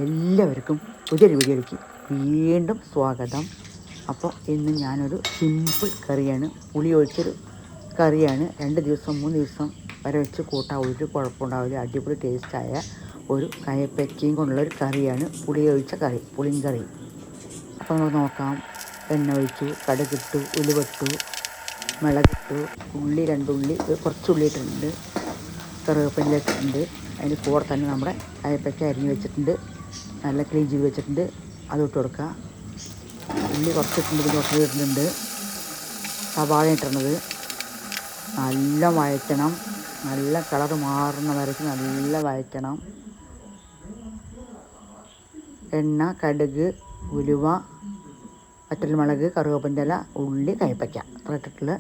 എല്ലാവർക്കും പുതിയൊരു വീഡിയോയിലേക്ക് വീണ്ടും സ്വാഗതം. അപ്പോൾ ഇന്ന് ഞാനൊരു സിമ്പിൾ കറിയാണ്, പുളി ഒഴിച്ചൊരു കറിയാണ്. 2 ദിവസം 3 ദിവസം വരെ വെച്ച് കൂട്ടാൻ ഒരു കുഴപ്പമുണ്ടാവില്ല. അടിപൊളി ടേസ്റ്റായ ഒരു കയ്പ്പയ്ക്കയും കൊണ്ടുള്ളൊരു കറിയാണ് പുളി ഒഴിച്ച കറി, പുളിങ്കറി. അപ്പോൾ നമുക്ക് നോക്കാം. എണ്ണ ഒഴിച്ചു, കടുകിട്ടു, ഉലുവട്ടു, മുളകിട്ടു, ഉള്ളി 2 ഉള്ളി, കുറച്ച് ഉള്ളി ഇട്ടിട്ടുണ്ട്, കറിവേപ്പില ഇട്ടിട്ടുണ്ട്. അതിന് കൂടെ തന്നെ നമ്മുടെ കയ്പ്പയ്ക്ക അരിഞ്ഞ് വെച്ചിട്ടുണ്ട്, നല്ല ക്ലീൻ ചെയ്ത് വെച്ചിട്ടുണ്ട്. അത് ഇട്ട് കൊടുക്കുക. ഉള്ളി കുറച്ചിട്ടുണ്ട്, പിന്നെ കുറച്ച് ഇട്ടിട്ടുണ്ട്. സവാള ഇട്ടിരുന്നത് നല്ല വഴറ്റണം, നല്ല കളർ മാറുന്ന വരയ്ക്ക് നല്ല വഴറ്റണം. എണ്ണ, കടുക്, ഉലുവ, വറ്റൽമുളക്, കറിവേപ്പിൻ്റെ ഇല, ഉള്ളി, കയ്പ്പയ്ക്ക അത്ര ഇട്ടിട്ടുള്ള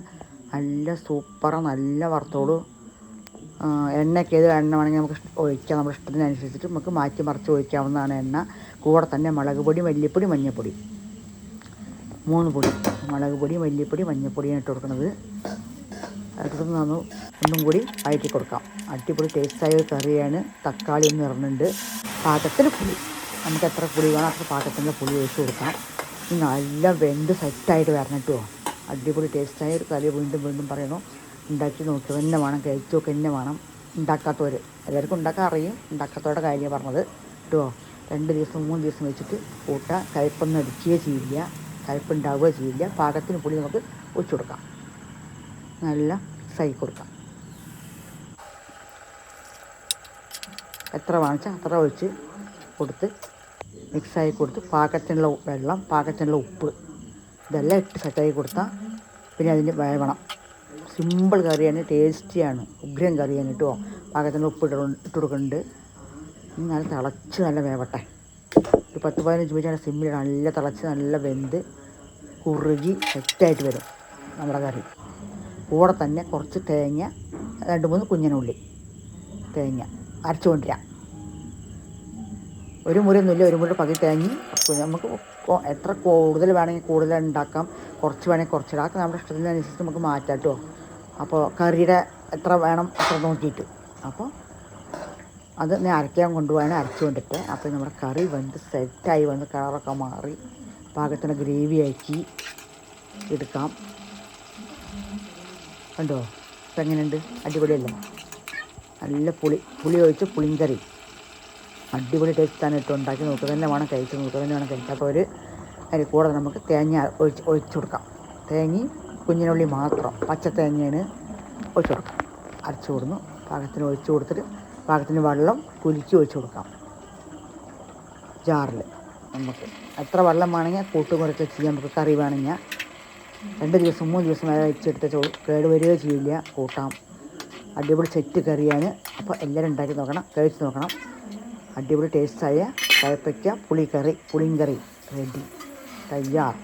നല്ല സൂപ്പറ നല്ല വറുത്തോളൂ. എണ്ണയ്ക്ക് ഏത് എണ്ണ വേണമെങ്കിൽ നമുക്ക് ഒഴിക്കാം, നമ്മുടെ ഇഷ്ടത്തിനനുസരിച്ചിട്ട് നമുക്ക് മാറ്റി മറിച്ച് ഒഴിക്കാവുന്നതാണ് എണ്ണ. കൂടെ തന്നെ മുളക് പൊടി, മല്ലിപ്പൊടി, മഞ്ഞൾപ്പൊടി 3 പൊടി, മുളക് പൊടി, മല്ലിപ്പൊടി, മഞ്ഞൾപ്പൊടിയാണ് ഇട്ട് കൊടുക്കുന്നത്. അടുത്ത് ഒന്നും കൂടി വഴറ്റി കൊടുക്കാം. അടിപൊളി ടേസ്റ്റായ ഒരു കറിയാണ്. തക്കാളി ഒന്ന് ഇടുന്നുണ്ട്. പാകത്തിന് പുളി, നമുക്ക് എത്ര പുളി വേണം അത്ര പാകത്തിൻ്റെ പുളി ഒഴിച്ച് കൊടുക്കാം. നല്ല വെന്ത് സെറ്റായിട്ട് വരണം കേട്ടോ. അടിപൊളി ടേസ്റ്റായ ഒരു കറി വീണ്ടും വീണ്ടും പറയണു. ഉണ്ടാക്കി നോക്കുക തന്നെ വേണം, കഴിച്ച് നോക്കുക തന്നെ വേണം. ഉണ്ടാക്കാത്തവർ, എല്ലാവർക്കും ഉണ്ടാക്കാൻ അറിയും, ഉണ്ടാക്കാത്തവരുടെ കാര്യമാണ് പറഞ്ഞത് കേട്ടോ. 2 ദിവസം 3 ദിവസം വെച്ചിട്ട് കൂട്ടാൻ. കയ്പ്പൊന്നും അടിക്കുകയോ ചെയ്യില്ല, കയ്പ്പുണ്ടാവുകയോ ചെയ്യില്ല. പാകത്തിന് പുളി നമുക്ക് ഒഴിച്ച് കൊടുക്കാം, നല്ല സൈ കൊടുക്കാം. എത്ര വാങ്ങിച്ചാൽ അത്ര ഒഴിച്ച് കൊടുത്ത് മിക്സായി കൊടുത്ത് പാകത്തിനുള്ള വെള്ളം, പാകത്തിനുള്ള ഉപ്പ് ഇതെല്ലാം ഇട്ട് സെറ്റാക്കി കൊടുത്താൽ പിന്നെ അതിന് വേവണം. സിമ്പിൾ കറിയാണ്, ടേസ്റ്റിയാണ്, ഉഗ്രൻ കറിയാണ് കേട്ടോ. പാകത്തിന് ഉപ്പ് ഇട്ട് കൊടുക്കുന്നുണ്ട്. നല്ല തിളച്ച് നല്ല വേവട്ടെ. ഒരു 10-15 മിനിറ്റ് സിമ്മിൽ നല്ല തിളച്ച് നല്ല വെന്ത് കുറുകി സെറ്റായിട്ട് വരും നമ്മുടെ കറി. കൂടെ തന്നെ കുറച്ച് തേങ്ങ, 2-3 കുഞ്ഞനുള്ളി തേങ്ങ അരച്ചു കൊണ്ടുവരാം. ഒരു മുറിയൊന്നുമില്ല, ഒരു മുറി പകുതി തേങ്ങി. നമുക്ക് എത്ര കൂടുതൽ വേണമെങ്കിൽ കൂടുതൽ ഉണ്ടാക്കാം, കുറച്ച് വേണമെങ്കിൽ കുറച്ചിടാം. നമ്മുടെ ഇഷ്ടത്തിനനുസരിച്ച് നമുക്ക് മാറ്റാം കേട്ടോ. അപ്പോൾ കറിയുടെ എത്ര വേണം അത്ര നോക്കിയിട്ട്. അപ്പോൾ അത് ഞാൻ അരയ്ക്കാൻ കൊണ്ടുപോകാൻ അരച്ചു കൊണ്ടിട്ട്. അപ്പോൾ നമ്മുടെ കറി വെന്ത് സെറ്റായി വന്ന് കളറൊക്കെ മാറി പാകത്തിന് ഗ്രേവി ആക്കി എടുക്കാം. കണ്ടോ ഇപ്പം എങ്ങനെയുണ്ട്? അടിപൊളിയല്ലേ? നല്ല പുളി ഒഴിച്ച് പുളിങ്കറി അടിപൊളി ടേസ്റ്റാണ് കേട്ടോ. ഉണ്ടാക്കി നോക്കുക തന്നെ വേണം, കഴിച്ച് നോക്കുക തന്നെ വേണം. കഴിക്കാത്തവർ അതിൽ കൂടെ നമുക്ക് തേങ്ങ ഒഴിച്ച് കൊടുക്കാം. തേങ്ങയും കുഞ്ഞിനുള്ളി മാത്രം, പച്ച തേങ്ങയാണ് ഒഴിച്ച് കൊടുക്കാം. അരച്ച് കൊടുന്നു പാകത്തിന് ഒഴിച്ച് കൊടുത്തിട്ട് പാകത്തിന് വെള്ളം കുലുക്കി ഒഴിച്ച് കൊടുക്കാം. ജാറിൽ നമുക്ക് എത്ര വെള്ളം വേണമെങ്കിൽ കൂട്ടും കുറച്ച് ചെയ്യാം. നമുക്ക് കറി വേണമെങ്കിൽ 2 ദിവസം 3 ദിവസം വരെ വെച്ചെടുത്ത കേട് വരികയോ ചെയ്യില്ല, കൂട്ടാം. അടിപൊളി സെറ്റ് കറിയാണ്. അപ്പോൾ എല്ലാവരും ഉണ്ടാക്കി നോക്കണം, കഴിച്ച് നോക്കണം. അടിപൊളി ടേസ്റ്റായ കയ്പ്പയ്ക്ക പുളിങ്കറി റെഡി, തയ്യാർ.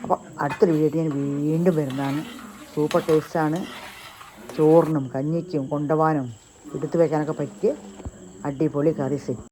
അപ്പോൾ അടുത്തൊരു വീഡിയോ ഞാൻ വീണ്ടും വരുന്നതാണ്. സൂപ്പർ ടേസ്റ്റാണ്. ചോറിനും കഞ്ഞിക്കും കൊണ്ടുപോകാനും എടുത്തു വയ്ക്കാനൊക്കെ പറ്റിയ അടിപൊളി കറി സെറ്റ്.